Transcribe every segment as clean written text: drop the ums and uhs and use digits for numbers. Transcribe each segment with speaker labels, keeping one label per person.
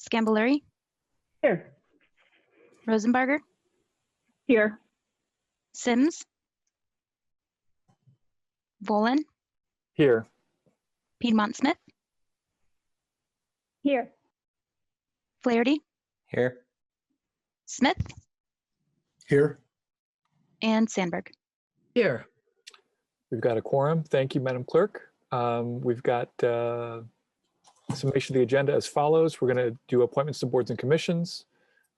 Speaker 1: Scambolery,
Speaker 2: Here.
Speaker 1: Rosenbarger,
Speaker 2: Here.
Speaker 1: Sims, Volin,
Speaker 3: Here.
Speaker 1: Piedmont Smith,
Speaker 2: Here.
Speaker 1: Flaherty,
Speaker 4: Here.
Speaker 1: Smith,
Speaker 5: Here.
Speaker 1: and Sandberg.
Speaker 5: Here.
Speaker 3: We've got a quorum. Thank you, Madam Clerk. We've got summation of the agenda as follows. We're going to do appointments to boards and commissions.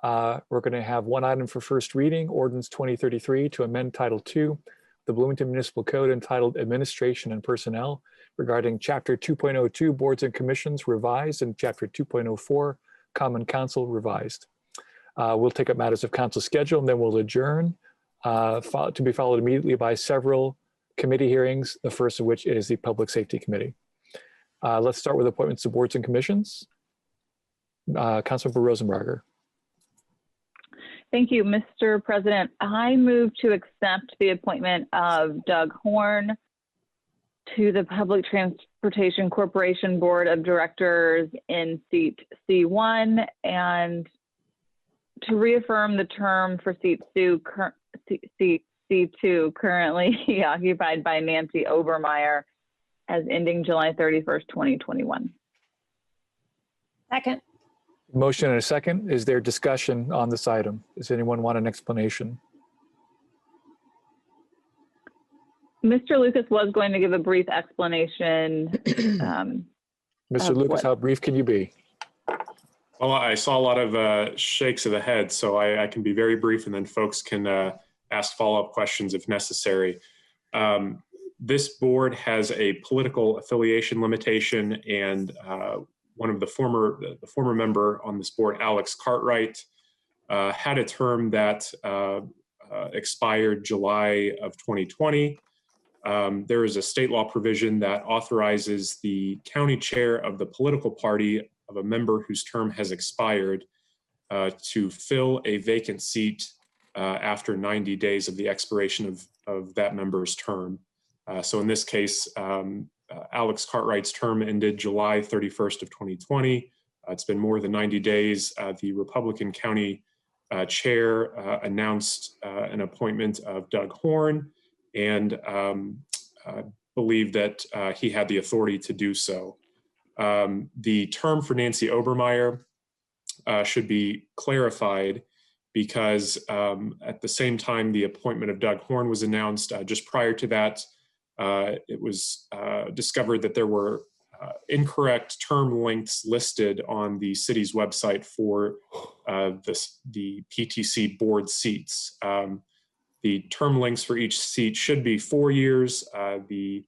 Speaker 3: We're going to have one item for first reading, Ordinance 2033, to amend Title II, the Bloomington Municipal Code entitled Administration and Personnel regarding Chapter 2.02 Boards and Commissions revised and Chapter 2.04 Common Council revised. We'll take up matters of council schedule and then we'll adjourn, to be followed immediately by several committee hearings, the first of which is the Public Safety Committee. Let's start with appointments to boards and commissions. Councilmember Rosenbarger.
Speaker 2: Thank you, Mr. President. I move to accept the appointment of Doug Horn to the Public Transportation Corporation Board of Directors in seat C1 and to reaffirm the term for seat C2 currently occupied by Nancy Obermeyer as ending July 31st, 2021.
Speaker 6: Second.
Speaker 3: Motion and a second. Is there discussion on this item? Does anyone want an explanation?
Speaker 2: Mr. Lucas was going to give a brief explanation.
Speaker 3: Mr. Lucas, how brief can you be?
Speaker 7: Well, I saw a lot of shakes of the head, so I can be very brief and then folks can ask follow-up questions if necessary. This board has a political affiliation limitation, and one of the former member on this board, Alex Cartwright, had a term that expired July of 2020. There is a state law provision that authorizes the county chair of the political party of a member whose term has expired to fill a vacant seat after 90 days of the expiration of that member's term. So in this case, Alex Cartwright's term ended July 31st of 2020. It's been more than 90 days. The Republican county chair announced an appointment of Doug Horn and believed that he had the authority to do so. The term for Nancy Obermeyer should be clarified because at the same time the appointment of Doug Horn was announced, just prior to that, it was discovered that there were incorrect term lengths listed on the city's website for the PTC board seats. The term lengths for each seat should be 4 years. The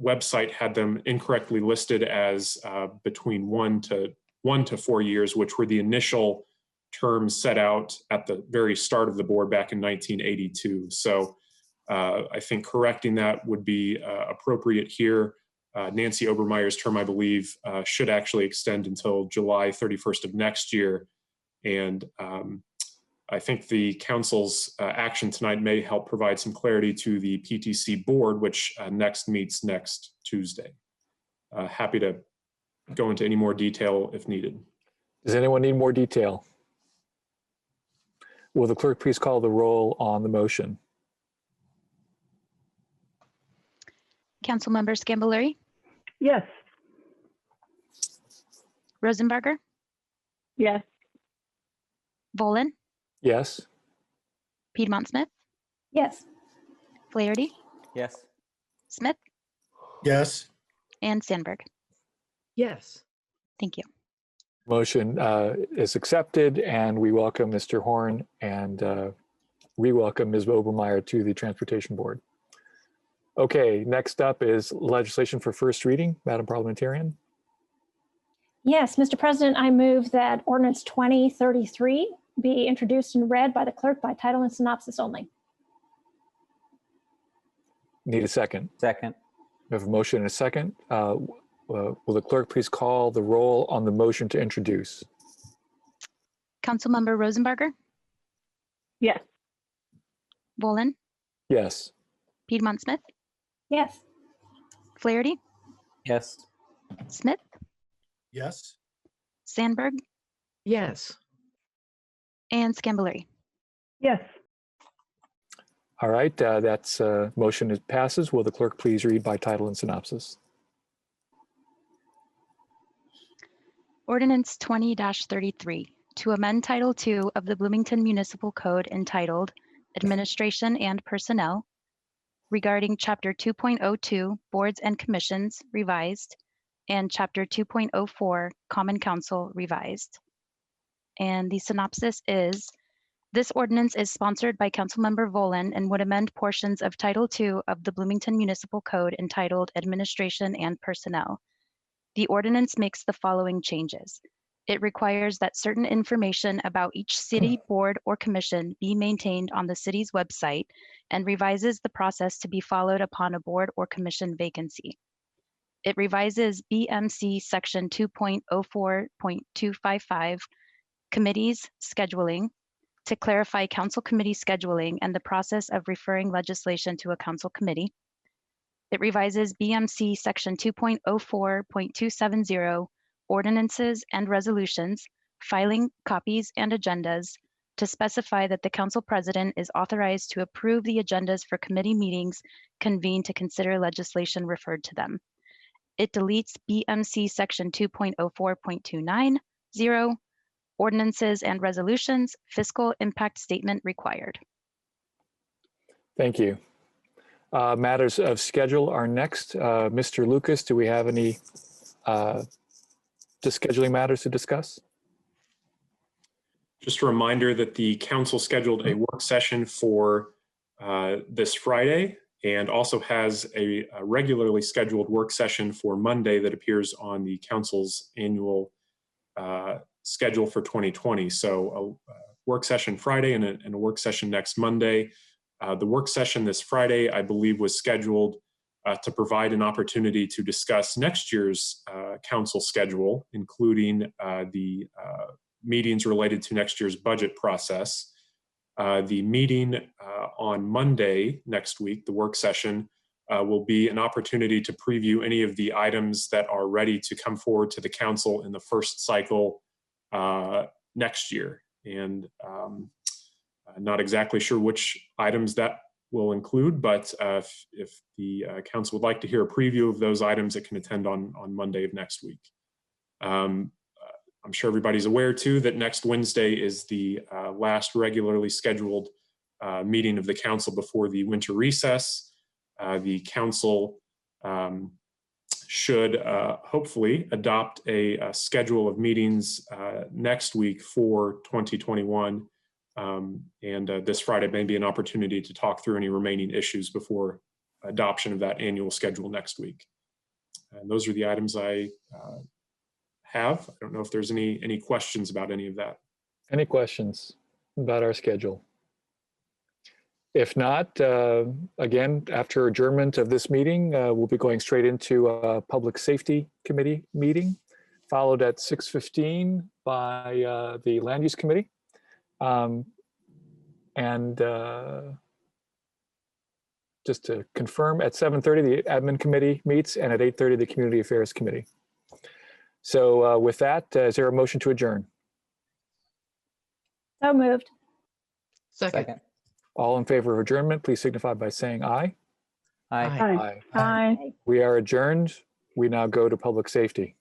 Speaker 7: website had them incorrectly listed as between 1 to 4 years, which were the initial terms set out at the very start of the board back in 1982. So I think correcting that would be appropriate here. Nancy Obermeyer's term, I believe, should actually extend until July 31st of next year. And I think the council's action tonight may help provide some clarity to the PTC board, which next meets next Tuesday. Happy to go into any more detail if needed.
Speaker 3: Does anyone need more detail? Will the clerk please call the roll on the motion?
Speaker 1: Councilmember Scambolery,
Speaker 2: Yes.
Speaker 1: Rosenbarger,
Speaker 2: Yes.
Speaker 1: Volin,
Speaker 3: Yes.
Speaker 1: Piedmont Smith,
Speaker 6: Yes.
Speaker 1: Flaherty,
Speaker 4: Yes.
Speaker 1: Smith,
Speaker 5: Yes.
Speaker 1: and Sandberg.
Speaker 5: Yes.
Speaker 1: Thank you.
Speaker 3: Motion is accepted, and we welcome Mr. Horn and re-welcome Ms. Obermeyer to the Transportation Board. Okay, next up is legislation for first reading. Madam Parliamentarian.
Speaker 6: Yes, Mr. President, I move that ordinance 2033 be introduced and read by the clerk by title and synopsis only.
Speaker 3: Need a second.
Speaker 4: Second.
Speaker 3: We have a motion and a second. Will the clerk please call the roll on the motion to introduce?
Speaker 1: Councilmember Rosenbarger,
Speaker 2: Yes.
Speaker 1: Volin,
Speaker 3: Yes.
Speaker 1: Piedmont Smith,
Speaker 6: Yes.
Speaker 1: Flaherty,
Speaker 4: Yes.
Speaker 1: Smith,
Speaker 5: Yes.
Speaker 1: Sandberg,
Speaker 5: Yes.
Speaker 1: and Scambolery.
Speaker 2: Yes.
Speaker 3: All right, that's motion passes. Will the clerk please read by title and synopsis?
Speaker 1: Ordinance 20-33 to amend Title II of the Bloomington Municipal Code entitled Administration and Personnel regarding Chapter 2.02 Boards and Commissions revised and Chapter 2.04 Common Council revised. And the synopsis is, this ordinance is sponsored by Councilmember Volin and would amend portions of Title II of the Bloomington Municipal Code entitled Administration and Personnel. The ordinance makes the following changes. It requires that certain information about each city board or commission be maintained on the city's website and revises the process to be followed upon a board or commission vacancy. It revises BMC Section 2.04.255, Committees Scheduling, to clarify council committee scheduling and the process of referring legislation to a council committee. It revises BMC Section 2.04.270, Ordinances and Resolutions, Filing Copies and Agendas, to specify that the council president is authorized to approve the agendas for committee meetings convened to consider legislation referred to them. It deletes BMC Section 2.04.290, Ordinances and Resolutions, Fiscal Impact Statement Required.
Speaker 3: Thank you. Matters of schedule are next. Mr. Lucas, do we have any scheduling matters to discuss?
Speaker 7: Just a reminder that the council scheduled a work session for this Friday and also has a regularly scheduled work session for Monday that appears on the council's annual schedule for 2020. So a work session Friday and a work session next Monday. The work session this Friday, I believe, was scheduled to provide an opportunity to discuss next year's council schedule, including the meetings related to next year's budget process. The meeting on Monday next week, the work session, will be an opportunity to preview any of the items that are ready to come forward to the council in the first cycle next year. And I'm not exactly sure which items that will include, but if the council would like to hear a preview of those items, it can attend on Monday of next week. I'm sure everybody's aware too that next Wednesday is the last regularly scheduled meeting of the council before the winter recess. The council should hopefully adopt a schedule of meetings next week for 2021. And this Friday may be an opportunity to talk through any remaining issues before adoption of that annual schedule next week. And those are the items I have. I don't know if there's any questions about any of that.
Speaker 3: Any questions about our schedule? If not, again, after adjournment of this meeting, we'll be going straight into a Public Safety Committee meeting, followed at 6:15 by the Land Use Committee. Just to confirm, at 7:30, the Admin Committee meets, and at 8:30, the Community Affairs Committee. So with that, is there a motion to adjourn?
Speaker 6: So moved.
Speaker 5: Second.
Speaker 3: All in favor of adjournment, please signify by saying aye.
Speaker 5: Aye.
Speaker 3: Aye.
Speaker 2: Aye.
Speaker 3: We are adjourned. We now go to public safety.